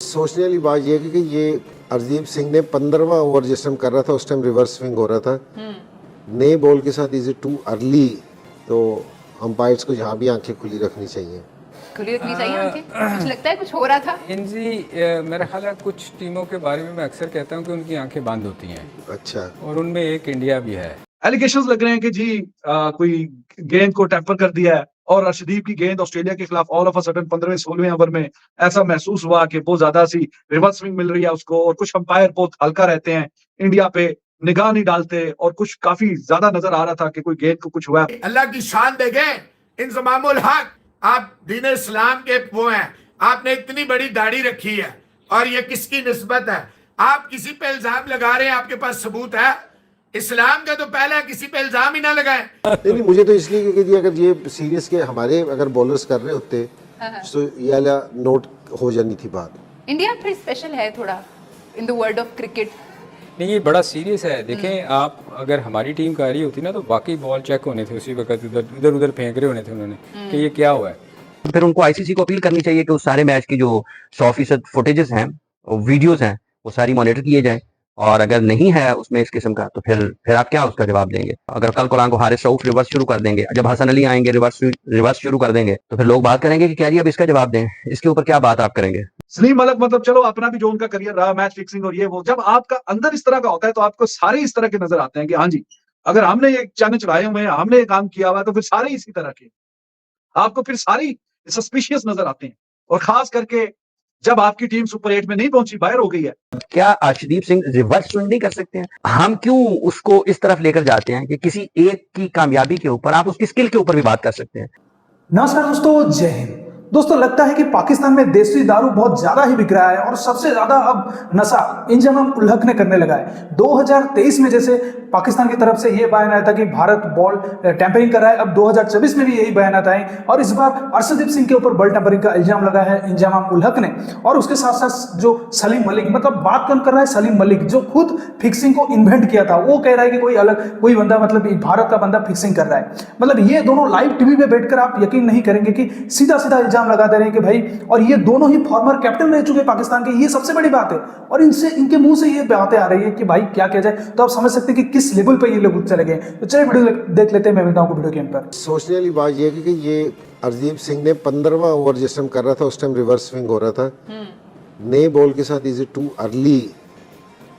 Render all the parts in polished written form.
सोचने वाली बात यह है कि ये हरदीप सिंह ने 15वां ओवर जिस टाइम कर रहा था उस टाइम रिवर्स स्विंग हो रहा था। नए बॉल के साथ इज इट टू अर्ली, तो अंपायर्स को यहाँ भी आंखें खुली रखनी चाहिए। खुली रखनी चाहिए आंखें। कुछ लगता है कुछ हो रहा था। मेरा ख्याल है कुछ टीमों के बारे में मैं अक्सर कहता हूँ कि उनकी आंखें बंद होती हैं। अच्छा, और उनमें एक इंडिया भी है। एलिगेशंस लग रहे हैं कि जी कोई गेंद को टेम्पर कर दिया है और अर्शदीप की गेंद ऑस्ट्रेलिया के खिलाफ ऑल ऑफ अ सडन 15वें 16वें ओवर में ऐसा महसूस हुआ कि बहुत ज्यादा सी रिवर्स स्विंग मिल रही है उसको, और कुछ अंपायर बहुत हल्का रहते हैं, इंडिया पे निगाह नहीं डालते, और कुछ काफी ज्यादा नजर आ रहा था कि कोई गेंद को कुछ हुआ। अल्लाह की शान देखें, इंजमामुल हक, आप दीन इस्लाम के वो हैं, आपने इतनी बड़ी दाढ़ी रखी है और ये किसकी निस्बत है? आप किसी पे इल्जाम लगा रहे हैं, आपके पास सबूत है? इस्लाम का तो पहले किसी पे इल्जाम ही ना लगाए। नहीं मुझे तो इसलिए क्योंकि अगर ये सीरीज के हमारे अगर बॉलर्स कर रहे होते तो ये वाला नोट हो जानी थी बात। इंडिया थोड़ी स्पेशल है थोड़ा in the world of cricket. नहीं, ये बड़ा सीरियस है। देखें आप, अगर हमारी टीम का रही होती ना तो बाकी बॉल चेक होने थे उसी वक्त, इधर उधर फेंक रहे होने थे उन्होंने कि ये क्या हुआ है। फिर उनको आईसीसी को अपील करनी चाहिए कि उस सारे मैच की जो 100% फुटेजेस हैं, वीडियोस हैं, वो सारी मॉनिटर किए जाएं, और अगर नहीं है उसमें इस किस्म का तो फिर आप क्या उसका जवाब देंगे? अगर कल कुरान को हारिस रऊफ रिवर्स शुरू कर देंगे, जब हसन अली आएंगे रिवर्स शुरू कर देंगे, तो फिर लोग बात करेंगे कि क्या जी अब इसका जवाब दें, इसके ऊपर क्या बात आप करेंगे? सलीम मलिक मतलब चलो अपना भी जो उनका करियर रहा मैच फिक्सिंग और ये वो, जब आपका अंदर इस तरह का होता है तो आपको सारे इस तरह के नजर आते हैं कि हाँ जी अगर हमने ये चैनल चढ़ाए हुए हैं, हमने ये काम किया हुआ है, तो फिर सारे इसी तरह के आपको फिर सारी सस्पिशियस नजर आते हैं, और खास करके जब आपकी टीम सुपर 8 में नहीं पहुंची, बाहर हो गई है। क्या अर्शदीप सिंह रिवर्स स्विंग नहीं कर सकते हैं? हम क्यों उसको इस तरफ लेकर जाते हैं कि किसी एक की कामयाबी के ऊपर आप उसकी स्किल के ऊपर भी बात कर सकते हैं? नमस्कार दोस्तों, जय हिंद। दोस्तों लगता है कि पाकिस्तान में देसी दारू बहुत ज्यादा ही बिक रहा है और सबसे ज्यादा अब नशा इंजमाम उल हक ने करने लगा है। 2023 में जैसे पाकिस्तान की तरफ से यह बयान आया था कि भारत बॉल टेम्परिंग कर रहा है, अब 2024 में भी यही बयान आता है, और इस बार अर्शदीप सिंह के ऊपर बॉल टेम्परिंग का इल्जाम लगा है इंजमाम उल हक ने। और उसके साथ साथ जो सलीम मलिक, मतलब बात कौन कर रहा है? सलीम मलिक, जो खुद फिक्सिंग को इन्वेंट किया था, वो कह रहा है कि कोई बंदा, मतलब भारत का बंदा फिक्सिंग कर रहा है। मतलब ये दोनों लाइव टीवी पे बैठकर आप यकीन नहीं करेंगे कि सीधा सीधा इल्जाम लगा दे रहे हैं कि भाई, और ये दोनों ही फॉर्मर कैप्टन रह चुके पाकिस्तान के, ये सबसे बड़ी बात है, और इनके मुंह से ये बातें आ रही है कि भाई क्या किया जाए। तो आप समझ सकते हैं कि किस लेवल पे ये लोग चले गए। तो चलिए वीडियो देख लेते हैं, मैं मिलता हूं वीडियो के अंदर। सोचने वाली बात यह है कि ये हरदीप सिंह ने 15वां ओवर जिस टाइम कर रहा था उस टाइम रिवर्स स्विंग हो रहा था। नए बॉल के साथ इज इट टू अर्ली,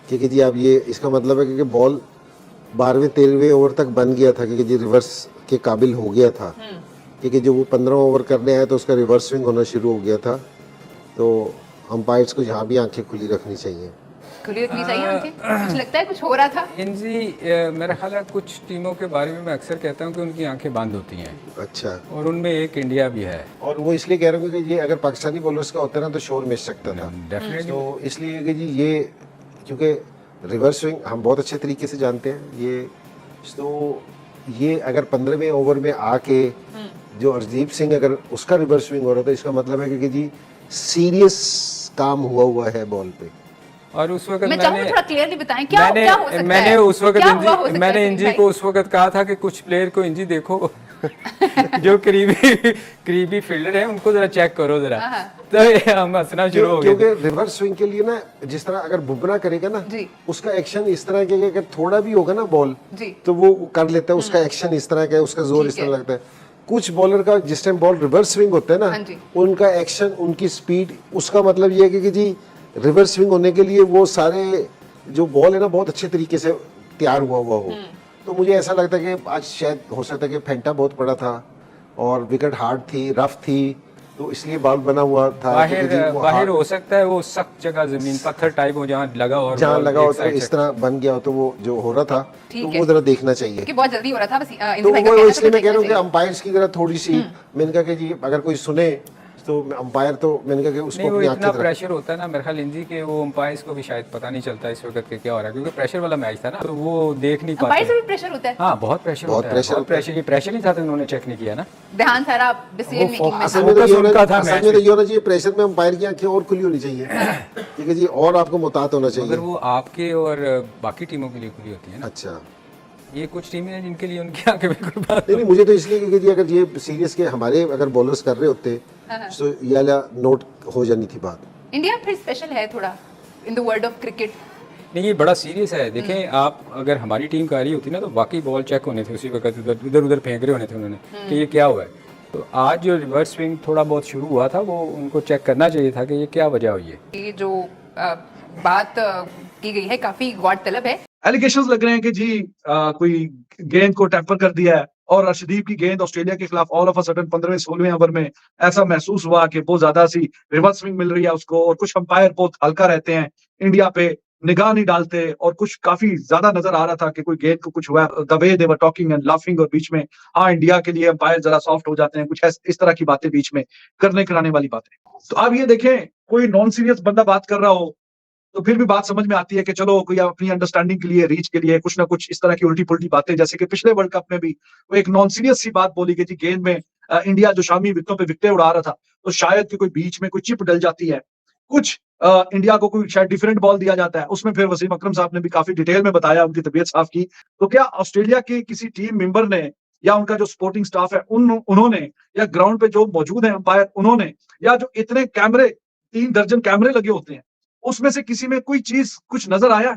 क्योंकि जी अब ये इसका मतलब है कि बॉल 12वें 13वें ओवर तक बन गया था, क्योंकि जी रिवर्स के काबिल हो गया था, क्योंकि जो वो 15वां ओवर करने आया तो उसका रिवर्स स्विंग होना शुरू हो गया था। तो अंपायर्स को यहाँ भी आंखें खुली रखनी चाहिए। खुली रखनी चाहिए आंखें। कुछ लगता है कुछ हो रहा था। मेरा ख्याल है कुछ टीमों के बारे में मैं अक्सर कहता हूँ कि उनकी आंखें बंद होती हैं। अच्छा, और उनमें एक इंडिया भी है। और वो इसलिए कह रहा हूँ कि ये अगर पाकिस्तानी बॉलर्स का होता ना तो शोर मिल सकता था। डेफिनेटली। तो इसलिए कि जी ये क्योंकि रिवर्स स्विंग हम बहुत अच्छे तरीके से जानते हैं, ये अगर 15वें ओवर में आके जो हरदीप सिंह अगर उसका रिवर्स स्विंग हो रहा था, इसका मतलब है कि जी सीरियस काम हुआ है बॉल पे। और उस वक्त मैं चाहूँ थोड़ा क्लियरली बताएं क्या हो सकता है। मैंने उस वक्त मैंने इंजी भाई? को उस वक्त कहा था कि कुछ प्लेयर को इंजी देखो जो करीबी फील्डर है उनको जरा चेक करो जरा। तो हम हंसना शुरू हो गए क्योंकि रिवर्स स्विंग के लिए ना, जिस तरह अगर बुमराह करेगा ना उसका एक्शन इस तरह के अगर थोड़ा भी होगा ना बॉल तो वो कर लेता है, उसका एक्शन इस तरह का है, उसका जोर इस तरह लगता है। कुछ बॉलर का जिस टाइम बॉल रिवर्स स्विंग होता है ना, उनका एक्शन, उनकी स्पीड, उसका मतलब ये है कि जी रिवर्स स्विंग होने के लिए वो सारे जो बॉल है ना बहुत अच्छे तरीके से तैयार हुआ हो। तो मुझे ऐसा लगता है कि आज शायद हो सकता है कि फेंटा बहुत बड़ा था और विकेट हार्ड थी, रफ थी, तो इसलिए बॉल बना हुआ था। बाहर हो सकता है वो सख्त जगह, जमीन पत्थर टाइप हो, जहाँ लगा हो तो इस तरह बन गया हो, तो वो जो हो रहा था तो वो जरा देखना चाहिए कि बहुत जल्दी हो रहा था। बस तो वो इसलिए मैं कह रहा हूँ कि अंपायर्स की जरा थोड़ी सी, मैंने कहा कि जी अगर कोई सुने तो अंपायर, तो मैंने कहा कि उसको नहीं, वो इतना प्रेशर होता है ना मेरे ख्याल इंजी के, वो अंपायर्स को भी शायद पता नहीं चलता इस वक्त के क्या हो रहा है, क्योंकि प्रेशर वाला मैच था ना, तो वो देख नहीं पाते। अंपायर से भी प्रेशर होता है। हाँ, बहुत प्रेशर होता है। प्रेशर नहीं था तो उन्होंने चेक नहीं किया ना, ध्यान सारा डिसीजन मेकिंग में। असल में तो ये होना चाहिए, प्रेशर में अंपायर की आंखें और खुली होनी चाहिए, ठीक है जी, और आपको मुतात होना चाहिए। अगर वो आपके और बाकी टीमों के लिए खुली होती है ना। अच्छा, ये कुछ टीमें हैं जिनके लिए उनकी आंखें बिल्कुल बंद। नहीं मुझे तो इसलिए क्योंकि जी अगर ये सीरीज के हमारे अगर बॉलर्स कर रहे होते तो ये वाला नोट हो जानी थी बात। इंडिया फिर स्पेशल है थोड़ा in the world of cricket. नहीं, ये बड़ा सीरियस है। देखें आप, अगर हमारी टीम का आ रही होती ना तो वाकई बॉल चेक होने थे उसी वक्त, इधर उधर फेंक रहे होने थे उन्होंने कि ये क्या हुआ है। तो आज जो रिवर्स स्विंग थोड़ा बहुत शुरू हुआ था वो उनको चेक करना चाहिए था कि ये क्या वजह हुई है। ये जो बात की गई है काफी गौरतलब है। एलिगेशंस लग रहे हैं कि जी कोई गेंद को टेम्पर कर दिया है और अर्शदीप की गेंद ऑस्ट्रेलिया के खिलाफ ऑल ऑफ अ सडन 15वें 16वें ओवर में ऐसा महसूस हुआ कि बहुत ज्यादा सी रिवर्स स्विंग मिल रही है उसको, और कुछ अंपायर बहुत हल्का रहते हैं, इंडिया पे निगाह नहीं डालते, और कुछ काफी ज्यादा नजर आ रहा था कि कोई गेंद को कुछ हुआ, the way they were talking and laughing, और बीच में हाँ इंडिया के लिए अंपायर जरा सॉफ्ट हो जाते हैं, कुछ इस तरह की बातें बीच में करने कराने वाली बातें। तो अब ये देखें, कोई नॉन सीरियस बंदा बात कर रहा हो तो फिर भी बात समझ में आती है कि चलो कोई अपनी अंडरस्टैंडिंग के लिए, रीच के लिए कुछ ना कुछ इस तरह की उल्टी पुल्टी बातें, जैसे कि पिछले वर्ल्ड कप में भी वो एक नॉन सीरियस सी बात बोली गई थी, गेंद में इंडिया जो शामी विकेटों पे विकेटें उड़ा रहा था तो शायद कि कोई बीच में कोई चिप डल जाती है, कुछ इंडिया को कोई शायद डिफरेंट बॉल दिया जाता है। उसमें फिर वसीम अकरम साहब ने भी काफी डिटेल में बताया, उनकी तबीयत साफ की। तो क्या ऑस्ट्रेलिया के किसी टीम मेंबर ने या उनका जो सपोर्टिंग स्टाफ है उन्होंने, या ग्राउंड पे जो मौजूद है अंपायर उन्होंने, या जो इतने कैमरे 3 दर्जन कैमरे लगे होते हैं उसमें से किसी में कोई चीज कुछ नजर आया?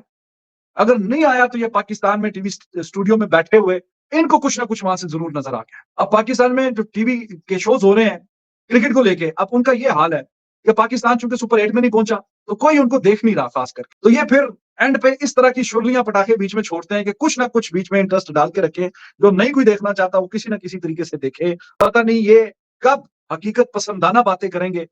अगर नहीं आया तो ये पाकिस्तान में टीवी स्टूडियो में बैठे हुए इनको कुछ ना कुछ वहां से जरूर नजर आ गया। अब पाकिस्तान में जो टीवी के शोज हो रहे हैं क्रिकेट को लेके, अब उनका ये हाल है कि पाकिस्तान चूंकि सुपर 8 में नहीं पहुंचा तो कोई उनको देख नहीं रहा खास करके। तो ये फिर एंड पे इस तरह की शुरलियां पटाखे बीच में छोड़ते हैं कि कुछ ना कुछ बीच में इंटरेस्ट डाल के रखें, जो नहीं कोई देखना चाहता वो किसी ना किसी तरीके से देखे। पता नहीं ये कब हकीकत पसंदाना बातें करेंगे,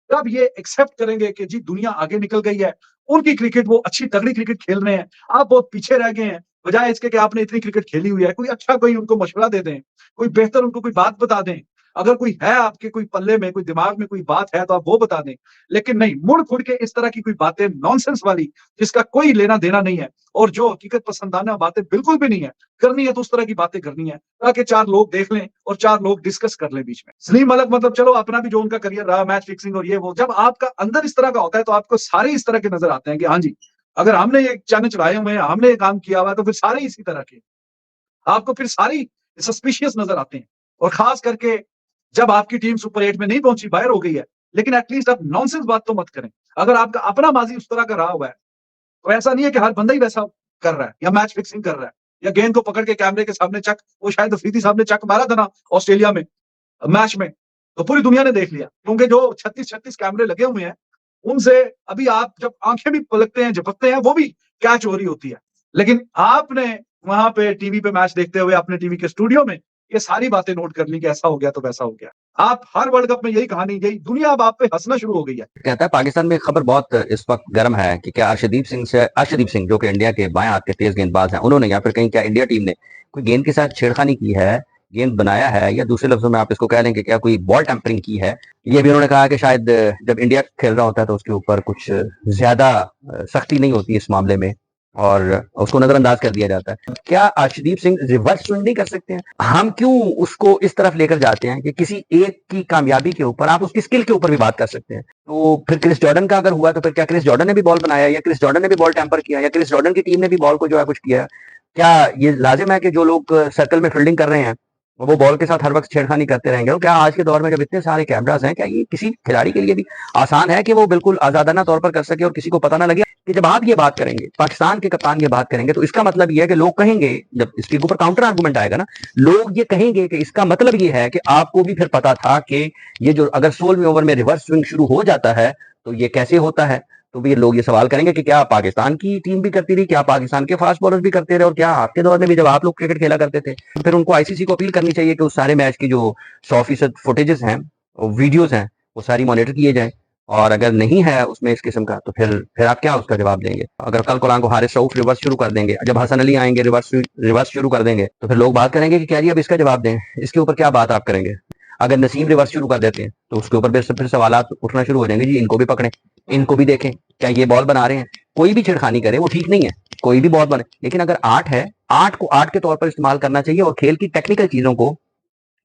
कब ये एक्सेप्ट करेंगे कि जी दुनिया आगे निकल गई है, उनकी क्रिकेट वो अच्छी तगड़ी क्रिकेट खेल रहे हैं, आप बहुत पीछे रह गए हैं, बजाय इसके कि आपने इतनी क्रिकेट खेली हुई है। कोई अच्छा कोई उनको मशवरा दे दें, कोई बेहतर उनको कोई बात बता दें, अगर कोई है आपके कोई पल्ले में, कोई दिमाग में कोई बात है तो आप वो बता दें। लेकिन नहीं, मुड़ खुड़ के इस तरह की कोई बातें नॉनसेंस वाली जिसका कोई लेना देना नहीं है और जो हकीकत पसंदाना बातें बिल्कुल भी नहीं है, करनी है तो उस तरह की बातें करनी है ताकि 4 लोग देख लें और 4 लोग डिस्कस कर लें बीच में। सलीम मलिक मतलब चलो अपना भी जो उनका करियर रहा मैच फिक्सिंग और ये वो, जब आपका अंदर इस तरह का होता है तो आपको सारे इस तरह के नजर आते हैं कि हाँ जी अगर हमने ये चैनल चलाए हुए हैं, हमने ये काम किया हुआ है तो फिर सारे इसी तरह के आपको फिर सारी सस्पिशियस नजर आते हैं। और खास करके जब आपकी टीम सुपर 8 में नहीं पहुंची, बाहर हो गई है, लेकिन एटलीस्ट आप नॉनसेंस बात तो मत करें। अगर आपका अपना माजी उस तरह का रहा हुआ है तो ऐसा नहीं है कि हर बंदा ही वैसा कर रहा है या मैच फिक्सिंग कर रहा है या गेंद को पकड़ के कैमरे के सामने चक, वो शायद अफरीदी साहब ने चक मारा था ना ऑस्ट्रेलिया में मैच में, तो पूरी दुनिया ने देख लिया, क्योंकि जो 36 कैमरे लगे हुए हैं उनसे अभी आप जब आंखें भी पलकते हैं, झपकते हैं, वो भी कैच हो रही होती है। लेकिन आपने वहां पे टीवी पे मैच देखते हुए अपने टीवी के स्टूडियो में ये सारी बातें नोट कर ली कि ऐसा हो गया तो वैसा हो गया। आप हर वर्ल्ड कप में यही कहानी, यही दुनिया अब आप पे हंसना शुरू हो गई है। कहता है पाकिस्तान में खबर बहुत इस वक्त गर्म है कि क्या अर्शदीप सिंह जो कि इंडिया के बाएं हाथ के तेज गेंदबाज हैं, उन्होंने या फिर कहीं क्या इंडिया टीम ने कोई गेंद के साथ छेड़खानी की है, गेंद बनाया है, या दूसरे लफ्जों में आप इसको कह लें कि क्या कोई बॉल टेम्परिंग की है। ये भी उन्होंने कहा कि शायद जब इंडिया खेल रहा होता है तो उसके ऊपर कुछ ज्यादा सख्ती नहीं होती इस मामले में और उसको नजरअंदाज कर दिया जाता है। क्या अर्शदीप सिंह रिवर्स स्विंग नहीं कर सकते हैं? हम क्यों उसको इस तरफ लेकर जाते हैं कि किसी एक की कामयाबी के ऊपर आप उसकी स्किल के ऊपर भी बात कर सकते हैं? तो फिर क्रिस जॉर्डन का अगर हुआ तो फिर क्या क्रिस जॉर्डन ने भी बॉल बनाया, या क्रिस जॉर्डन ने भी बॉल टेम्पर किया, या क्रिस जॉर्डन की टीम ने भी बॉल को जो है कुछ किया? क्या ये लाजिम है कि जो लोग सर्कल में फील्डिंग कर रहे हैं वो बॉल के साथ हर वक्त छेड़खानी करते रहेंगे? और क्या आज के दौर में जब इतने सारे कैमरास हैं, क्या ये किसी खिलाड़ी के लिए भी आसान है कि वो बिल्कुल आजादाना तौर पर कर सके और किसी को पता ना लगे कि जब आप ये बात करेंगे, पाकिस्तान के कप्तान ये बात करेंगे, तो इसका मतलब ये है कि लोग कहेंगे, जब इसके ऊपर काउंटर आर्गुमेंट आएगा ना, लोग ये कहेंगे कि इसका मतलब ये है कि आपको भी फिर पता था कि ये जो अगर 16वें ओवर में रिवर्स स्विंग शुरू हो जाता है तो ये कैसे होता है। तो भी लोग ये सवाल करेंगे कि क्या पाकिस्तान की टीम भी करती रही, क्या पाकिस्तान के फास्ट बॉलर्स भी करते रहे, और क्या आपके दौर में भी जब आप लोग क्रिकेट खेला करते थे? फिर उनको आईसीसी को अपील करनी चाहिए कि उस सारे मैच की जो 100% फुटेजेस हैं, वीडियोज हैं, वो सारी मॉनिटर किए जाएं, और अगर नहीं है उसमें इस किस्म का तो फिर आप क्या उसका जवाब देंगे? अगर कल कोलांग को हारिस रऊफ रिवर्स शुरू कर देंगे, जब हसन अली आएंगे रिवर्स शुरू कर देंगे, तो फिर लोग बात करेंगे कि क्या जी अब इसका जवाब दें, इसके ऊपर क्या बात आप करेंगे? अगर नसीम रिवर्स शुरू कर देते हैं तो उसके ऊपर फिर सवाल उठना शुरू हो जाएंगे, जी इनको भी पकड़ें, इनको भी देखें, क्या ये बॉल बना रहे हैं? कोई भी छेड़खानी करे वो ठीक नहीं है, कोई भी बॉल बने, लेकिन अगर 8 है, 8 को 8 के तौर पर इस्तेमाल करना चाहिए, और खेल की टेक्निकल चीजों को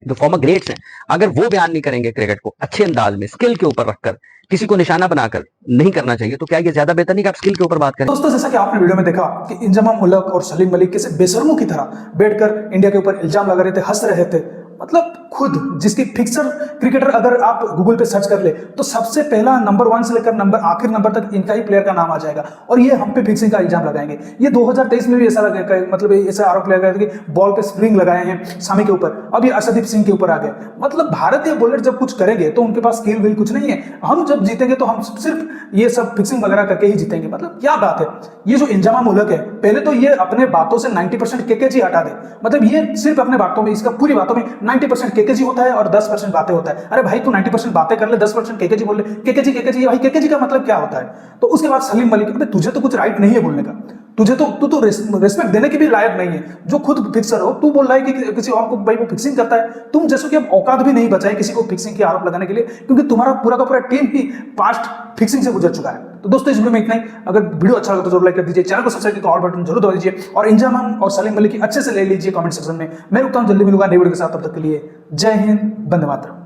जो फॉर्मर ग्रेड्स हैं अगर वो बयान नहीं करेंगे क्रिकेट को अच्छे अंदाज में स्किल के ऊपर रखकर, किसी को निशाना बनाकर नहीं करना चाहिए, तो क्या ये ज्यादा बेहतर नहीं कि आप स्किल के ऊपर बात करें? दोस्तों, जैसा कि आपने वीडियो में देखा कि इंजमाम उल हक और सलीम मलिक कैसे बेशर्मों की तरह बैठकर इंडिया के ऊपर इल्जाम लगा रहे थे, हंस रहे थे, मतलब खुद जिसकी फिक्सर क्रिकेटर अगर आप गूगल पे सर्च कर ले तो सबसे पहला नंबर 1 से लेकर नंबर आखिर नंबर तक इनका ही प्लेयर का नाम आ जाएगा, और ये हम पे फिक्सिंग का इल्जाम लगाएंगे। ये 2023 में भी ऐसा लगा, मतलब ऐसा आरोप लगाया गया कि बॉल पे स्प्रिंग लगाए हैं सामी के ऊपर, अब ये अर्शदीप सिंह के ऊपर आ गए। मतलब भारतीय बॉलर जब कुछ करेंगे तो उनके पास स्किल विल कुछ नहीं है, हम जब जीतेंगे तो हम सिर्फ ये सब फिक्सिंग वगैरह करके ही जीतेंगे। मतलब क्या बात है। ये जो इंजमाम उल हक है, पहले तो ये अपने बातों से 90% केकेजी हटा दे, मतलब ये सिर्फ अपने बातों में, इसका पूरी बातों में 90% केकेजी होता है और 10% बातें होता है। अरे भाई तू 90% बातें कर ले, 10% केकेजी बोल ले, केकेजी भाई केकेजी का मतलब क्या होता है। तो उसके बाद सलीम मलिक, तुझे तो कुछ राइट नहीं है बोलने का, तुझे तो तू तो रिस्पेक्ट देने के भी लायक नहीं है। जो खुद फिक्सर हो, तू बोल रहा है कि किसी और को भाई वो फिक्सिंग करता है, तुम जैसो कि अब औकात भी नहीं बचा है किसी को फिक्सिंग की आरोप लगाने के लिए, क्योंकि तुम्हारा पूरा का पूरा टीम ही पास्ट फिक्सिंग से गुजर चुका है। तो दोस्तों इस वीडियो में इतना ही। अगर वीडियो अच्छा लगा तो जरूर लाइक कर दीजिए, चैनल को सब्सक्राइब करके ऑल बटन जरूर दबा दीजिए, और इंजमाम और सलीम मलिक की अच्छे से ले लीजिए कमेंट सेक्शन में। मैं रुकता हूं, जल्दी मिलूंगा नई वीडियो के साथ, तब तक के लिए जय हिंद, वंदे मातरम।